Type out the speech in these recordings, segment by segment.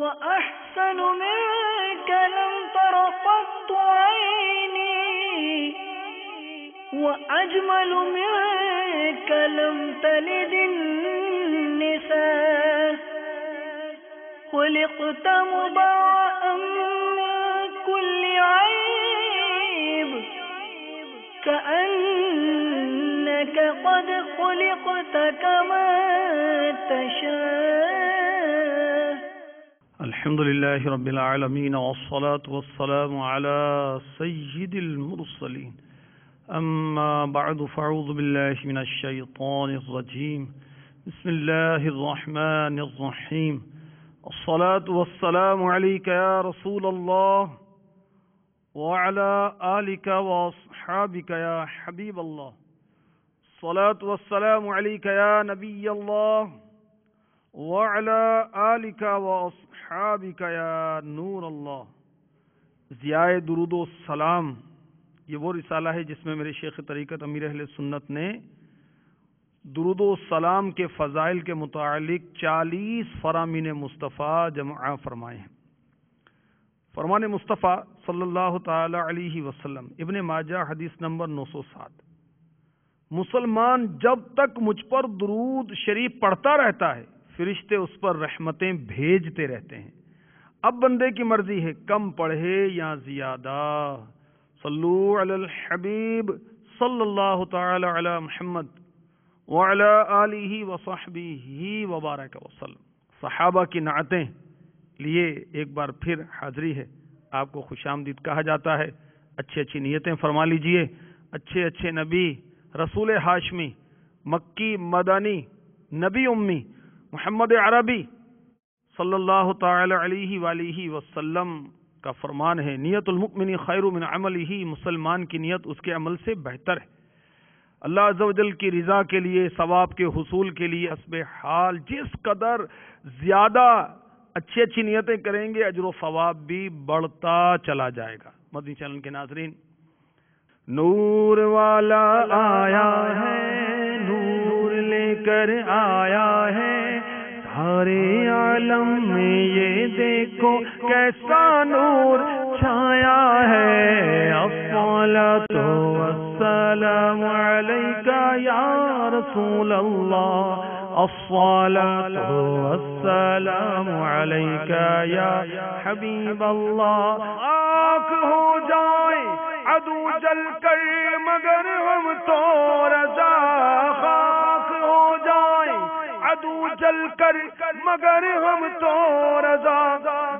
وأحسن منك لم تر قط عيني وأجمل منك لم تلد النساء خلقت مبرأ من كل عيب كأنك قد خلقت كما تشاء. الحمد لله رب العالمين والصلاة والسلام على سيد المرسلين أما بعد فأعوذ بالله من الشيطان الرجيم بسم الله الرحمن الرحيم الصلاة والسلام عليك يا رسول الله وعلى آلك وأصحابك يا حبيب الله الصلاة والسلام عليك يا نبي الله وعلى آلك وأصحابك يا نور اللہ. ضیاء درود و سلام یہ وہ رسالہ ہے جس میں میرے شیخ طریقت امیر اہل سنت نے درود و سلام کے فضائل کے متعلق 40 فرامین مصطفیٰ جمع فرمائے ہیں. فرمان مصطفیٰ صلی اللہ تعالی علیہ وسلم ابن ماجہ حدیث نمبر 907. مسلمان جب تک مجھ پر درود شریف پڑھتا رہتا ہے فرشتے اس پر رحمتیں بھیجتے رہتے ہیں. اب بندے کی مرضی ہے کم پڑھے یا زیادہ. صلو علی الحبیب صلی اللہ تعالی علی محمد وعلی آلہ وصحبہ وبارک وسلم. صحابہ کی نعتیں لیے ایک بار پھر حاضری ہے. آپ کو خوش آمدید کہا جاتا ہے. اچھی اچھی نیتیں فرما لیجئے. اچھے اچھے نبی رسول ہاشمی مکی مدنی نبی امی محمد عربی صلی اللہ تعالی علیہ وآلہ وسلم کا فرمان ہے نیت المؤمن خیر من عملہ. مسلمان کی نیت اس کے عمل سے بہتر ہے. اللہ عز و جل کی رضا کے لیے ثواب کے حصول کے لیے حسب حال جس قدر زیادہ اچھی اچھی نیتیں کریں گے اجر و ثواب بھی بڑھتا چلا جائے گا. مدنی چینل کے ناظرین نور والا آیا ہے نور لے کر آیا ہے سارے عالم میں یہ دیکھو کیسا نور چھایا ہے. الصلاۃ والسلام علیک یا رسول اللہ الصلاۃ والسلام علیک یا حبیب اللہ. آنکھ ہو جائے عدو جل کر مگر ہم تو رضا خاک ہو جائے عدو جل کر مگر ہم تو رضا.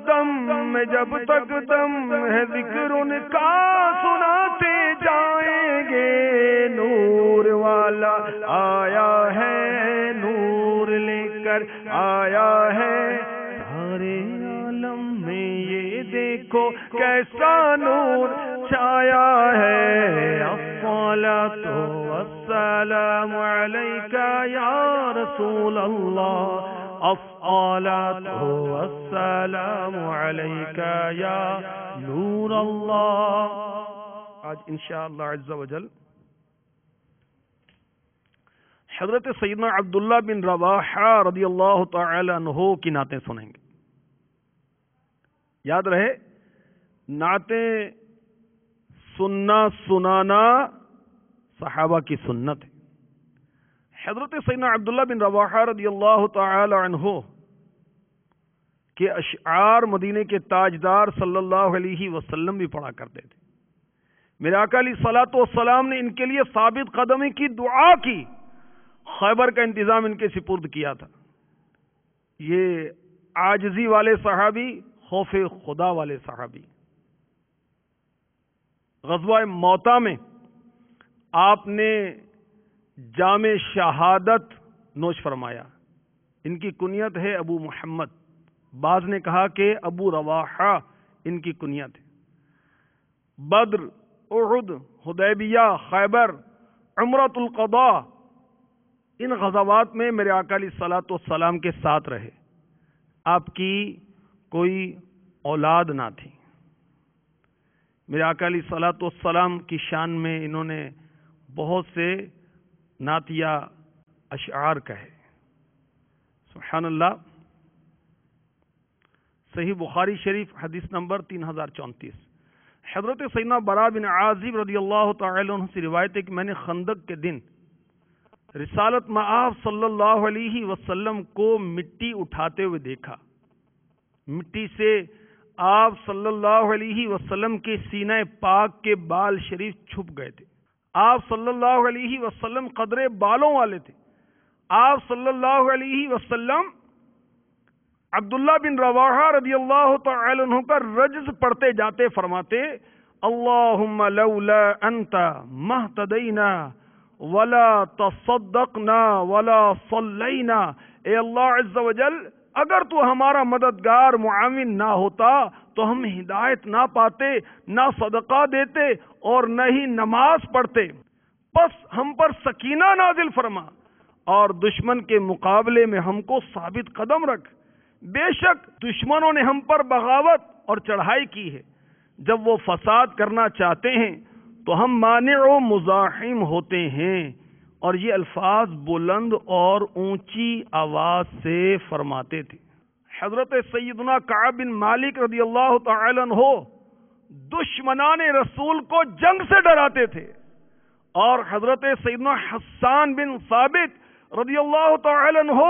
دم میں جب تک دم ہے ذکر ان کا سناتے جائیں گے. نور والا آیا ہے نور لے کر آیا ہے سارے عالم میں یہ دیکھو کیسا نور چھایا ہے. الصلاۃ والسلام علیک یا رسول اللہ الصلاۃ والسلام علیک یا نور اللہ. آج انشاءاللہ عز و جل حضرت سیدنا عبداللہ بن رواحہ رضی اللہ تعالی عنہ کی نعتیں سنیں گے. یاد رہے نعتیں سننا سنانا صحابہ کی سنت ہے. حضرت سیدنا عبداللہ بن رواحہ رضی اللہ تعالی عنہ کے اشعار مدینے کے تاجدار صلی اللہ علیہ وسلم بھی پڑھا کرتے تھے. میرے آقا علیہ الصلوۃ والسلام نے ان کے لیے ثابت قدمی کی دعا کی. خیبر کا انتظام ان کے سپرد کیا تھا. یہ عاجزی والے صحابی خوف خدا والے صحابی. غزوہ موتا میں آپ نے جام شہادت نوش فرمایا. ان کی کنیت ہے ابو محمد. بعض نے کہا کہ ابو رواحہ ان کی کنیت ہے. بدر احد حدیبیہ خیبر عمرۃ القضاء ان غزوات میں میرے آقا علیہ الصلوۃ والسلام کے ساتھ رہے. آپ کی کوئی اولاد نہ تھی. میرے آقا علیہ الصلوۃ والسلام کی شان میں انہوں نے بہت سے نعتیہ اشعار کہے. سبحان اللہ. صحیح بخاری شریف حدیث نمبر 3034۔ حضرت سیدنا برا بن عازب رضی اللہ تعالی عنہ سے روایت ہے کہ میں نے خندق کے دن رسالت مآب صلی اللہ علیہ وسلم کو مٹی اٹھاتے ہوئے دیکھا۔ مٹی سے آپ صلی اللہ علیہ وسلم کے سینہ پاک کے بال شریف چھپ گئے تھے۔ آپ صلی اللہ علیہ وسلم قدرے بالوں والے تھے۔ آپ صلی اللہ علیہ وسلم عبداللہ بن رواحہ رضی اللہ تعالی عنہ کا رجز پڑھتے جاتے فرماتے اللہم لولا انت مہتدینا ولا تصدقنا ولا صلینا، اے اللہ عز و جل اگر تو ہمارا مددگار معاون نہ ہوتا تو ہم ہدایت نہ پاتے، نہ صدقہ دیتے اور نہ ہی نماز پڑھتے، بس ہم پر سکینہ نازل فرما اور دشمن کے مقابلے میں ہم کو ثابت قدم رکھ۔ بے شک دشمنوں نے ہم پر بغاوت اور چڑھائی کی ہے، جب وہ فساد کرنا چاہتے ہیں تو ہم مانع و مزاحم ہوتے ہیں۔ اور یہ الفاظ بلند اور اونچی آواز سے فرماتے تھے۔ حضرت سیدنا کعب بن مالک رضی اللہ تعالی عنہ دشمنان رسول کو جنگ سے ڈراتے تھے، اور حضرت سیدنا حسان بن ثابت رضی اللہ تعالی عنہ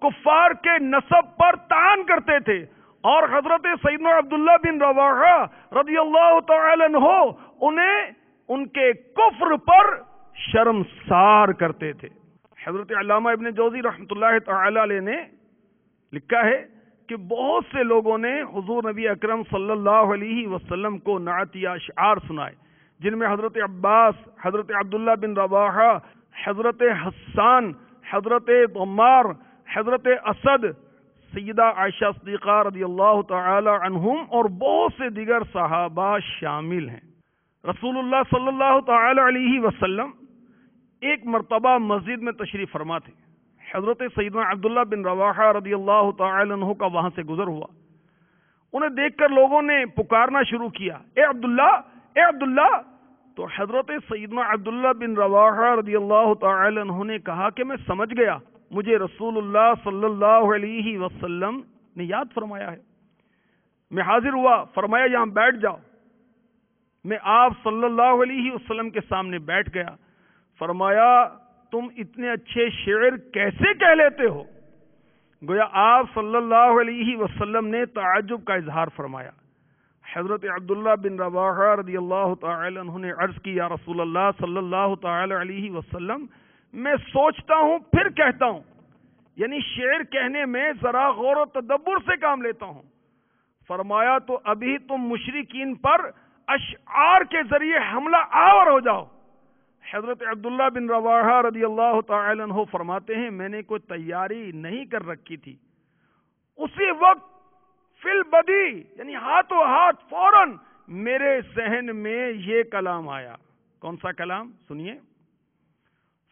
کفار کے نسب پر طعن کرتے تھے، اور حضرت سیدنا عبداللہ بن رواحہ رضی اللہ تعالی عنہ انہیں ان کے کفر پر شرمسار کرتے تھے۔ حضرت علامہ ابن جوزی رحمۃ اللہ تعالی علیہ نے لکھا ہے کہ بہت سے لوگوں نے حضور نبی اکرم صلی اللہ علیہ وسلم کو نعتیہ اشعار سنائے، جن میں حضرت عباس، حضرت عبداللہ بن رواحہ، حضرت حسان، حضرت عمار، حضرت اسد، سیدہ عائشہ صدیقہ رضی اللہ تعالی عنہم اور بہت سے دیگر صحابہ شامل ہیں۔ رسول اللہ صلی اللہ تعالی علیہ وسلم ایک مرتبہ مسجد میں تشریف فرما تھے۔ حضرت سیدنا عبداللہ بن رواحہ رضی اللہ تعالی عنہ کا وہاں سے گزر ہوا۔ انہیں دیکھ کر لوگوں نے پکارنا شروع کیا، اے عبداللہ، اے عبداللہ۔ تو حضرت سیدنا عبداللہ بن رواحہ رضی اللہ تعالی عنہ نے کہا کہ میں سمجھ گیا، مجھے رسول اللہ صلی اللہ علیہ وسلم نے یاد فرمایا ہے۔ میں حاضر ہوا، فرمایا یہاں بیٹھ جاؤ۔ میں آپ صلی اللہ علیہ وسلم کے سامنے بیٹھ گیا، فرمایا تم اتنے اچھے شعر کیسے کہہ لیتے ہو؟ گویا آپ صلی اللہ علیہ وسلم نے تعجب کا اظہار فرمایا۔ حضرت عبداللہ بن رواحہ رضی اللہ تعالی عنہ نے عرض کی، یا رسول اللہ صلی اللہ تعالی علیہ وسلم، میں سوچتا ہوں پھر کہتا ہوں، یعنی شعر کہنے میں ذرا غور و تدبر سے کام لیتا ہوں۔ فرمایا تو ابھی تم مشرکین پر اشعار کے ذریعے حملہ آور ہو جاؤ۔ حضرت عبداللہ بن رواحہ رضی اللہ تعالی عنہ فرماتے ہیں میں نے کوئی تیاری نہیں کر رکھی تھی، اسی وقت فی البدی یعنی ہاتھوں ہاتھ فوراً میرے ذہن میں یہ کلام آیا۔ کون سا کلام؟ سنیے،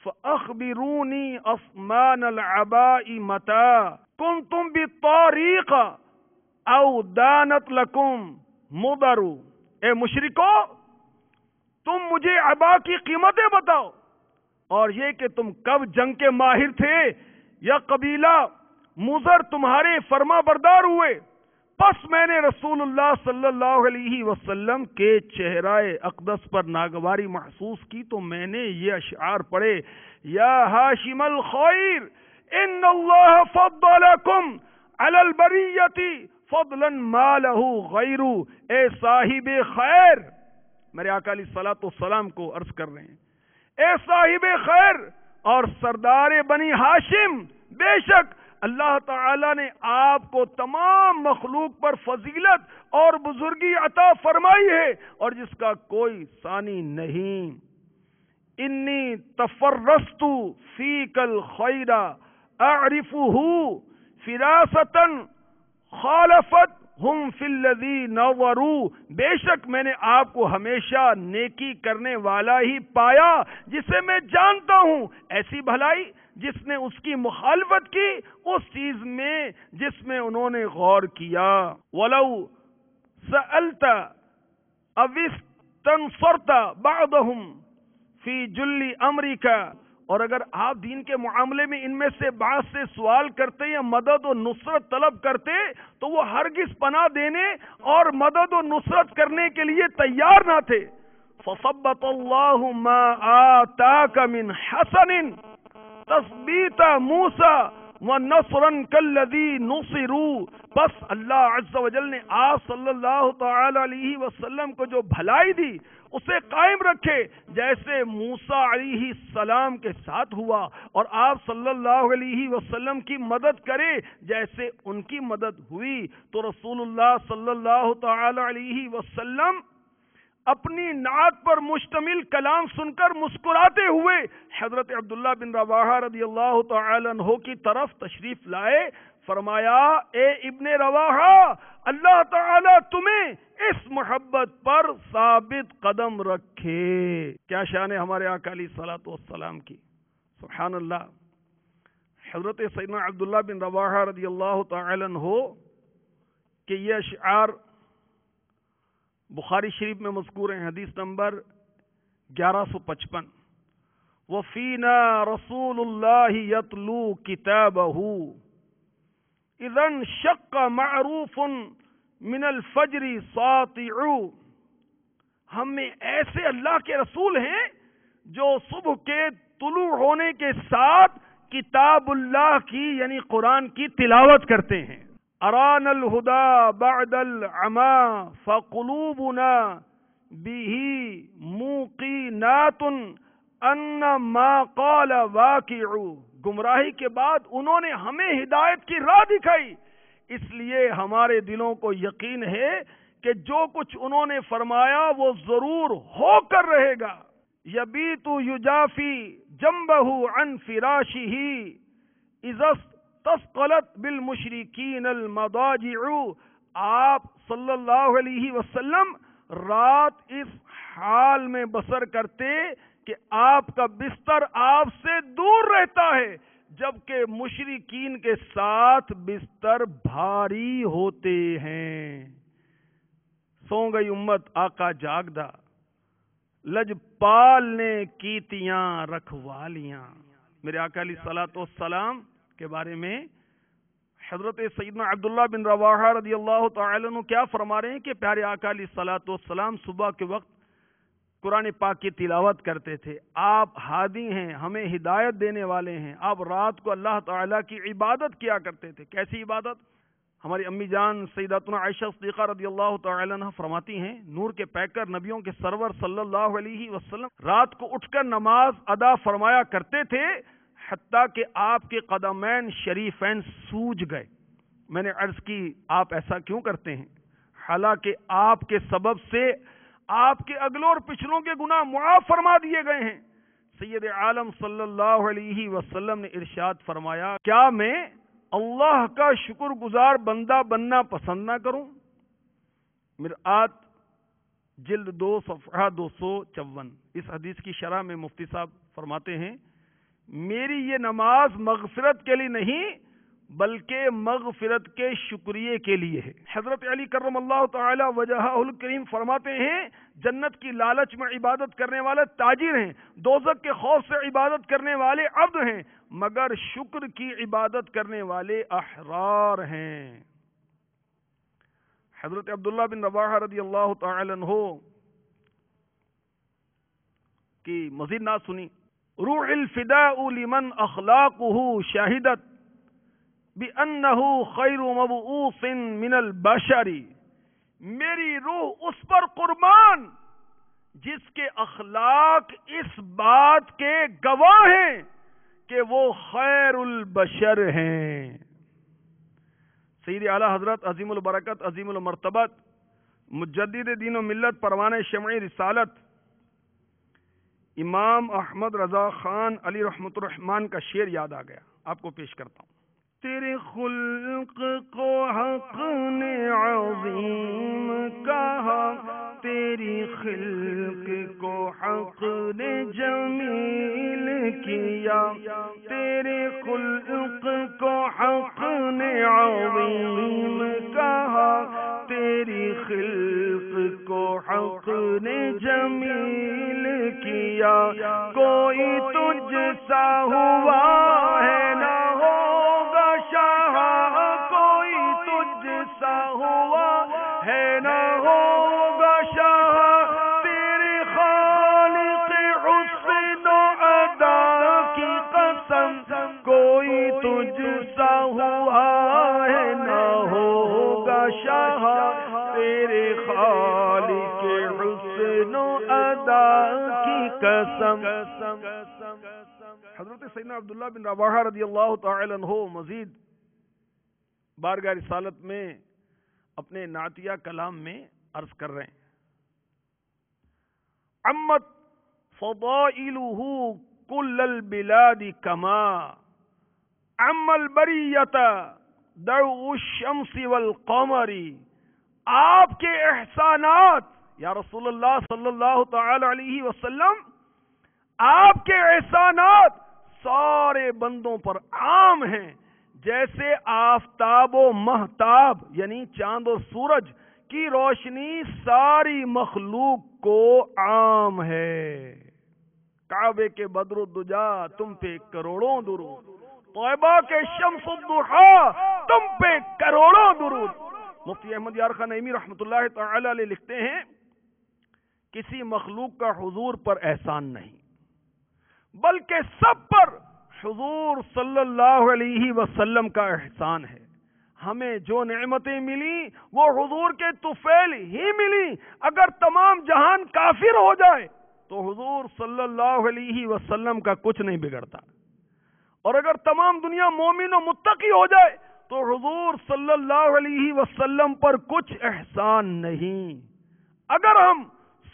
فَأَخْبِرُونِي أَصْمَانَ الْعَبَاءِ مَتَى كُنْتُمْ بِالطَّارِيقَ أَوْ دَانَتْ لَكُمْ مُضَرُ۔ اے مشرکو، تم مجھے عبا کی قیمتیں بتاؤ، اور یہ کہ تم کب جنگ کے ماہر تھے یا قبیلہ مضر تمہارے فرما بردار ہوئے۔ پس میں نے رسول اللہ صلی اللہ علیہ وسلم کے چہرہ اقدس پر ناگواری محسوس کی تو میں نے یہ اشعار پڑھے، یا ہاشم الخیر ان اللہ فضلکم علی البریۃ فضلا ما له غیر۔ اے صاحب خیر، میرے آقا علیہ الصلوۃ والسلام کو عرض کر رہے ہیں، اے صاحب خیر اور سردار بنی ہاشم، بے شک اللہ تعالی نے آپ کو تمام مخلوق پر فضیلت اور بزرگی عطا فرمائی ہے، اور جس کا کوئی ثانی نہیں۔ انی تفرست فیک الخیر اعرفہ فراستا خالفت ہم فی الذی نظروا۔ بے شک میں نے آپ کو ہمیشہ نیکی کرنے والا ہی پایا، جسے میں جانتا ہوں ایسی بھلائی جس نے اس کی مخالفت کی اس چیز میں جس میں انہوں نے غور کیا۔ وَلَوْ سَأَلْتَ أَوِ اسْتَنصَرْتَ بَعْضَهُمْ فِي جُلِّ أَمْرِكَ اور اگر آپ دین کے معاملے میں ان میں سے بعض سے سوال کرتے یا مدد و نصرت طلب کرتے تو وہ ہرگز پناہ دینے اور مدد و نصرت کرنے کے لیے تیار نہ تھے. فَصَبَّتَ اللَّهُ مَا آتَاكَ مِنْ حَسَنٍ تَثْبِيتَ مُوسَى وَنَصْرًا كَالَّذِي نُصِرُوا. بس اللہ عز و جل نے آپ صلی اللہ تعالی علیہ وسلم کو جو بھلائی دی اسے قائم رکھے جیسے موسیٰ علیہ السلام کے ساتھ ہوا، اور آپ صلی اللہ علیہ وسلم کی مدد کرے جیسے ان کی مدد ہوئی. تو رسول اللہ صلی اللہ تعالی علیہ وسلم اپنی نعت پر مشتمل کلام سن کر مسکراتے ہوئے حضرت عبداللہ بن رواحہ رضی اللہ تعالی عنہ کی طرف تشریف لائے. فرمایا اے ابن رواحہ، اللہ تعالیٰ تمہیں اس محبت پر ثابت قدم رکھے. کیا شان ہے ہمارے آقا علیہ الصلوۃ والسلام کی، سبحان اللہ. حضرت سیدنا عبداللہ بن رواحہ رضی اللہ تعالی عنہ کہ یہ اشعار بخاری شریف میں مذکور ہیں، حدیث نمبر 1155. وَفِينَا رَسُولُ اللَّهِ يَتْلُو كِتَابَهُ اِذَا انشَقَّ مَعْرُوفٌ مِنَ الْفَجْرِ سَاطِعُ. ہم میں ایسے اللہ کے رسول ہیں جو صبح کے طلوع ہونے کے ساتھ کتاب اللہ کی یعنی قرآن کی تلاوت کرتے ہیں. ارانا الہدی بعد العمی فقلوبنا به موقنات ان ما قال واقع. گمراہی کے بعد انہوں نے ہمیں ہدایت کی راہ دکھائی، اس لیے ہمارے دلوں کو یقین ہے کہ جو کچھ انہوں نے فرمایا وہ ضرور ہو کر رہے گا. یبیت یجافی جنبہ عن فراشہ اذا تثقلت بالمشرکین المضاجع. آپ صلی اللہ علیہ وسلم رات اس حال میں بسر کرتے کہ آپ کا بستر آپ سے دور رہتا ہے جبکہ مشرکین کے ساتھ بستر بھاری ہوتے ہیں. سو گئی امت آقا جاگدا، لجپال نے کیتیاں رکھوالیاں. میرے آقا علیہ الصلوۃ والسلام کے بارے میں حضرت سیدنا عبداللہ بن رواحہ رضی اللہ تعالی عنہ کیا فرما رہے ہیں کہ پیارے آقا علیہ الصلوۃ والسلام صبح کے وقت قرآن پاک کی تلاوت کرتے تھے. آپ ہادی ہیں، ہمیں ہدایت دینے والے ہیں. آپ رات کو اللہ تعالیٰ کی عبادت کیا کرتے تھے. کیسی عبادت؟ ہماری امی جان سیداتنا عائشہ صدیقہ رضی اللہ تعالی عنہ فرماتی ہیں نور کے پیکر نبیوں کے سرور صلی اللہ علیہ وسلم رات کو اٹھ کر نماز ادا فرمایا کرتے تھے حتیٰ کہ آپ کے قدمین شریفین سوج گئے. میں نے عرض کی آپ ایسا کیوں کرتے ہیں؟ حالانکہ آپ کے سبب سے آپ کے اگلوں اور پچھلوں کے گناہ معاف فرما دیے گئے ہیں. سید عالم صلی اللہ علیہ وسلم نے ارشاد فرمایا کیا میں اللہ کا شکر گزار بندہ بننا پسند نہ کروں؟ مرآت جلد 2 صفحہ 254. اس حدیث کی شرح میں مفتی صاحب فرماتے ہیں میری یہ نماز مغفرت کے لیے نہیں بلکہ مغفرت کے شکریہ کے لیے ہے. حضرت علی کرم اللہ تعالی وجہہ الکریم فرماتے ہیں جنت کی لالچ میں عبادت کرنے والے تاجر ہیں، دوزخ کے خوف سے عبادت کرنے والے عبد ہیں، مگر شکر کی عبادت کرنے والے احرار ہیں. حضرت عبداللہ بن رواحہ رضی اللہ تعالی عنہ کی مزید نعت سنی. روح الفداء لمن اخلاقه شاہدت بِأَنَّهُ خَيْرُ مَبْعُوثٍ مِنَ الْبَشَرِ. میری روح اس پر قربان جس کے اخلاق اس بات کے گواہ ہیں کہ وہ خیر البشر ہیں. سید اعلی حضرت عظیم البرکت عظیم المرتبت مجدد دین و ملت پروانہ شمع رسالت امام احمد رضا خان علی رحمت الرحمان کا شعر یاد آ گیا، آپ کو پیش کرتا ہوں. تیرے خلق کو حق نے عظیم کہا، تیری خلق کو حق نے جمیل کیا، تیرے خلق کو حق نے عظیم کہا، تیری خلق کو حق نے جمیل کیا. کوئی تجھ سا ہوا ہے نہ ہوگا شاہ کوئی تجھ سا ہوا ہے نہ ہوگا شاہ تیرے خالق حسن و ادا کی قسم کوئی تجھ سا ہوا ہے نہ ہوگا شاہ تیرے خالق حسن و ادا کی قسم. حضرت سیدنا عبداللہ بن رواحہ رضی اللہ تعالی عنہ مزید بارگاہ رسالت میں اپنے نعتیہ کلام میں عرض کر رہے ہیں عمت فضائلہ کل البلاد کما عم البریۃ ضوء الشمس والقمر. آپ کے احسانات یا رسول اللہ صلی اللہ تعالی علیہ وسلم، آپ کے احسانات سارے بندوں پر عام ہیں، جیسے آفتاب و مہتاب یعنی چاند و سورج کی روشنی ساری مخلوق کو عام ہے. کعبے کے بدر الدجا تم پہ کروڑوں درود، طیبہ کے شمس الضحیٰ تم پہ کروڑوں درود. مفتی احمد یار خان نعیمی رحمۃ اللہ تعالی علیہ لکھتے ہیں کسی مخلوق کا حضور پر احسان نہیں، بلکہ سب پر حضور صلی اللہ علیہ وسلم کا احسان ہے. ہمیں جو نعمتیں ملی وہ حضور کے طفیل ہی ملی. اگر تمام جہان کافر ہو جائے تو حضور صلی اللہ علیہ وسلم کا کچھ نہیں بگڑتا، اور اگر تمام دنیا مومن و متقی ہو جائے تو حضور صلی اللہ علیہ وسلم پر کچھ احسان نہیں. اگر ہم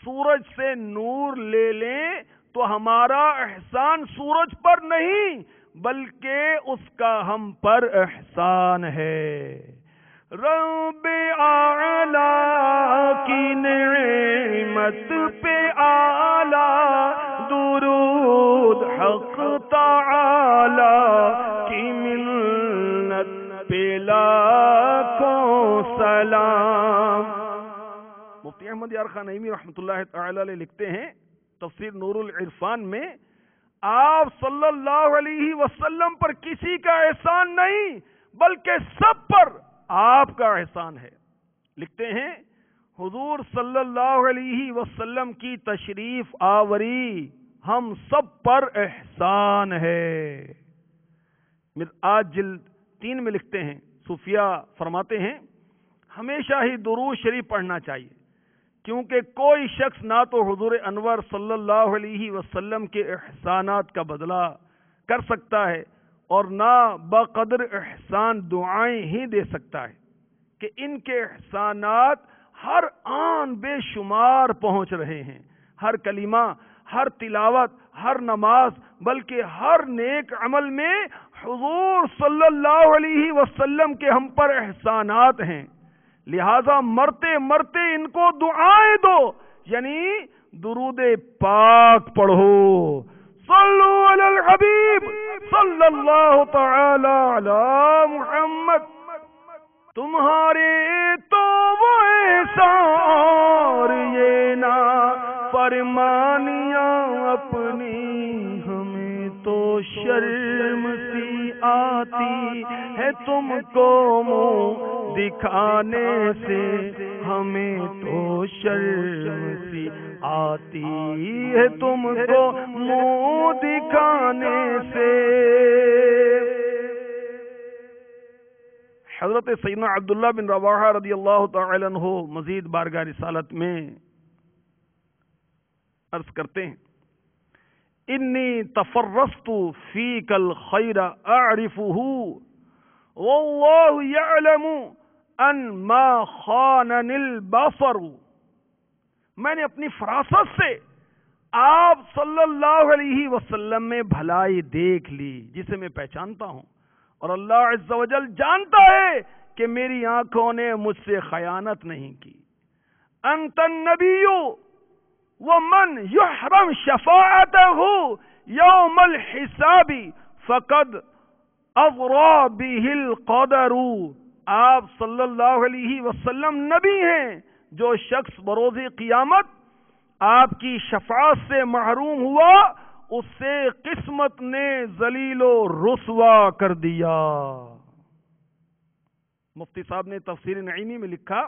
سورج سے نور لے لیں تو ہمارا احسان سورج پر نہیں بلکہ اس کا ہم پر احسان ہے. رب اعلی کی نعمت پہ اعلی درود، حق تعالی کی منت پہ لاکھوں سلام. مفتی احمد یار خان نعیمی رحمۃ اللہ تعالی علیہ لکھتے ہیں تفسیر نور العرفان میں، آپ صلی اللہ علیہ وسلم پر کسی کا احسان نہیں بلکہ سب پر آپ کا احسان ہے. لکھتے ہیں حضور صلی اللہ علیہ وسلم کی تشریف آوری ہم سب پر احسان ہے. آج جلد 3 میں لکھتے ہیں صوفیہ فرماتے ہیں ہمیشہ ہی درود شریف پڑھنا چاہیے، کیونکہ کوئی شخص نہ تو حضور انور صلی اللہ علیہ وسلم کے احسانات کا بدلہ کر سکتا ہے اور نہ بقدر احسان دعائیں ہی دے سکتا ہے کہ ان کے احسانات ہر آن بے شمار پہنچ رہے ہیں. ہر کلمہ، ہر تلاوت، ہر نماز، بلکہ ہر نیک عمل میں حضور صلی اللہ علیہ وسلم کے ہم پر احسانات ہیں. لہذا مرتے مرتے ان کو دعائیں دو، یعنی درود پاک پڑھو. صلو علی الحبیب صلی اللہ تعالی علی محمد. تمہارے تو وہ احسان یہ نا فرمانیاں اپنی ہمیں تو شرم سی آتی ہے تم کو منہ دکھانے سے، ہمیں تو شرم سی آتی ہے تم کو منہ دکھانے سے. حضرت سیدنا عبداللہ بن رواحہ رضی اللہ تعالی عنہ مزید بارگاہ رسالت میں عرض کرتے ہیں انی تفرست فیک الخیر اعرفہ واللہ یعلم ان ما خاننی البصر. میں نے اپنی فراست سے آپ صلی اللہ علیہ وسلم میں بھلائی دیکھ لی جسے میں پہچانتا ہوں، اور اللہ عز و جل جانتا ہے کہ میری آنکھوں نے مجھ سے خیانت نہیں کی. انت النبی ومن یحرم شفاعتہ یوم الحساب فقد اضرا به القدر. آپ صلی اللہ علیہ وسلم نبی ہیں، جو شخص بروز قیامت آپ کی شفاعت سے محروم ہوا اسے قسمت نے ذلیل و رسوا کر دیا۔ مفتی صاحب نے تفسیر نعیمی میں لکھا،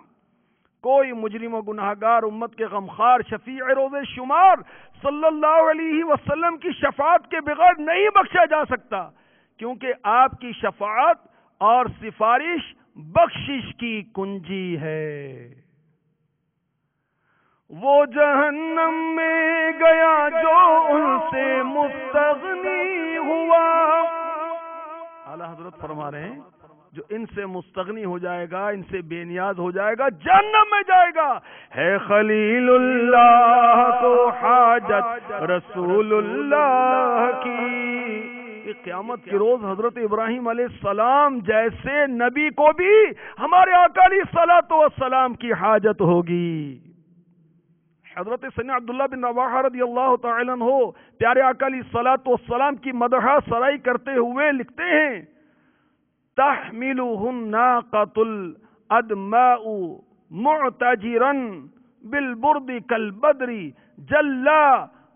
کوئی مجرم و گناہگار امت کے غمخوار شفیع روز شمار صلی اللہ علیہ وسلم کی شفاعت کے بغیر نہیں بخشا جا سکتا، کیونکہ آپ کی شفاعت اور سفارش بخشش کی کنجی ہے۔ وہ جہنم میں گیا جو ان سے مستغنی ہوا، اعلیٰ حضرت فرما رہے ہیں جو ان سے مستغنی ہو جائے گا، ان سے بے نیاز ہو جائے گا، جہنم میں جائے گا۔ ہے خلیل اللہ کو حاجت رسول اللہ کی، کہ قیامت کے روز حضرت ابراہیم علیہ السلام جیسے نبی کو بھی ہمارے آقا علیہ الصلوۃ والسلام کی حاجت ہوگی۔ حضرت سیدنا عبداللہ بن رواحہ رضی اللہ تعالی عنہ پیارے آقا علیہ الصلوۃ والسلام کی مدح سرائی کرتے ہوئے لکھتے ہیں، تحملہ الناقۃ الادماء معتجرا بالبرد کالبدر جلا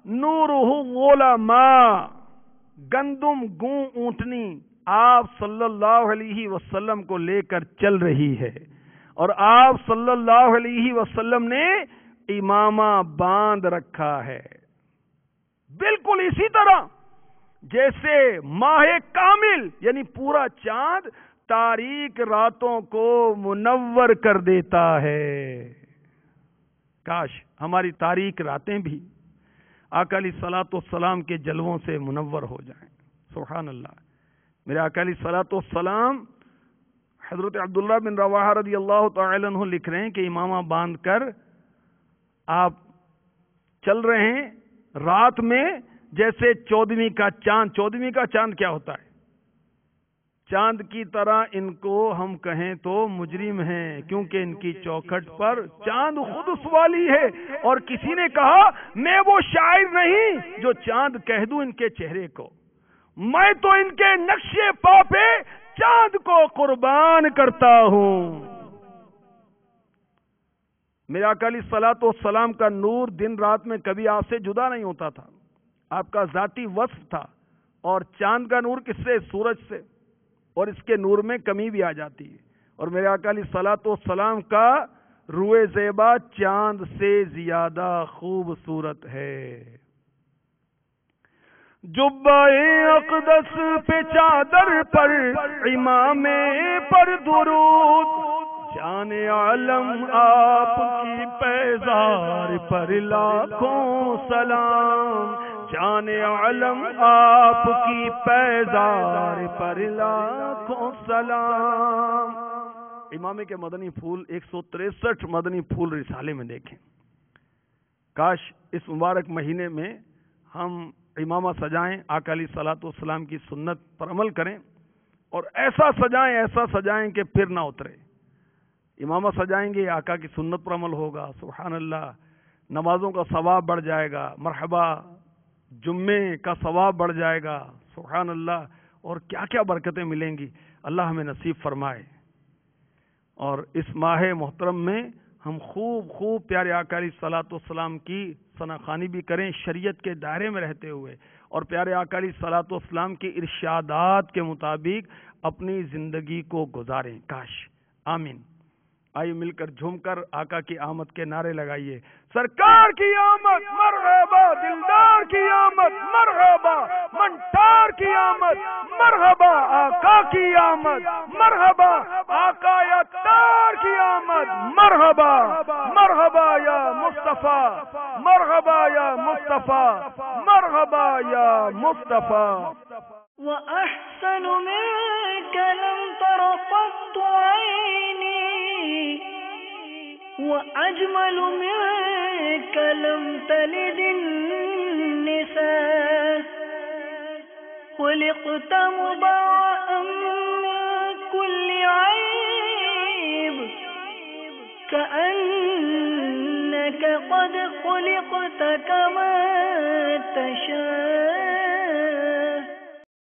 نورہ الظلماء، گندم گوں اونٹنی آپ صلی اللہ علیہ وسلم کو لے کر چل رہی ہے، اور آپ صلی اللہ علیہ وسلم نے امامہ باندھ رکھا ہے، بالکل اسی طرح جیسے ماہ کامل یعنی پورا چاند تاریک راتوں کو منور کر دیتا ہے۔ کاش ہماری تاریک راتیں بھی آقا علیہ الصلوۃ والسلام کے جلووں سے منور ہو جائیں۔ سبحان اللہ۔ میرے آقا علیہ الصلوۃ والسلام حضرت عبداللہ بن رواحہ رضی اللہ تعالی عنہ لکھ رہے ہیں کہ امامہ باندھ کر آپ چل رہے ہیں رات میں، جیسے چودھویں کا چاند، چودھویں کا چاند کیا ہوتا ہے؟ چاند کی طرح ان کو ہم کہیں تو مجرم ہیں، کیونکہ ان کی چوکھٹ پر چاند خود سوالی ہے، اور کسی نے کہا میں وہ شاعر نہیں جو چاند کہہ دوں ان کے چہرے کو، میں تو ان کے نقشے پا پہ چاند کو قربان کرتا ہوں۔ میرے آقا علیہ الصلوۃ والسلام کا نور دن رات میں کبھی آپ سے جدا نہیں ہوتا تھا، آپ کا ذاتی وصف تھا، اور چاند کا نور کس سے؟ سورج سے، اور اس کے نور میں کمی بھی آ جاتی ہے، اور میرے آقا علیہ الصلوۃ والسلام کا روئے زیبا چاند سے زیادہ خوبصورت ہے۔ جبہ اقدس پہ چادر پر امام پر درود، جان عالم آپ کی پیزار پر لاکھوں سلام، جان عالم آپ کی پیزار پر لاکھوں سلام۔ امام کے مدنی پھول 163 مدنی پھول رسالے میں دیکھیں۔ کاش اس مبارک مہینے میں ہم امامہ سجائیں، آقا علیہ الصلوۃ والسلام کی سنت پر عمل کریں، اور ایسا سجائیں کہ پھر نہ اترے۔ امامہ سجائیں گے، آقا کی سنت پر عمل ہوگا، سبحان اللہ، نمازوں کا ثواب بڑھ جائے گا، مرحبا جمعے کا ثواب بڑھ جائے گا، سبحان اللہ، اور کیا کیا برکتیں ملیں گی، اللہ ہمیں نصیب فرمائے۔ اور اس ماہ محترم میں ہم خوب پیارے آقا علیہ الصلوۃ والسلام کی ثنا خوانی بھی کریں، شریعت کے دائرے میں رہتے ہوئے، اور پیارے آقا علیہ الصلوۃ والسلام کی ارشادات کے مطابق اپنی زندگی کو گزاریں۔ کاش، آمین۔ آئیے مل کر جھوم کر آقا کی آمد کے نعرے لگائیے، سرکار کی آمد مرحبا، دلدار کی آمد مرحبا، منٹار کی آمد مرحبا، آقا کی آمد مرحبا، آقا یار کی آمد مرحبا، مرحبا یا مصطفیٰ، مرحبا یا مصطفیٰ، مرحبا یا مصطفیٰ۔ وأحسن منك لم تر قط عيني، وأجمل منك لم تلد النساء، خلقت مبرأ من كل عيب، كأنك قد خلقت كما تشاء،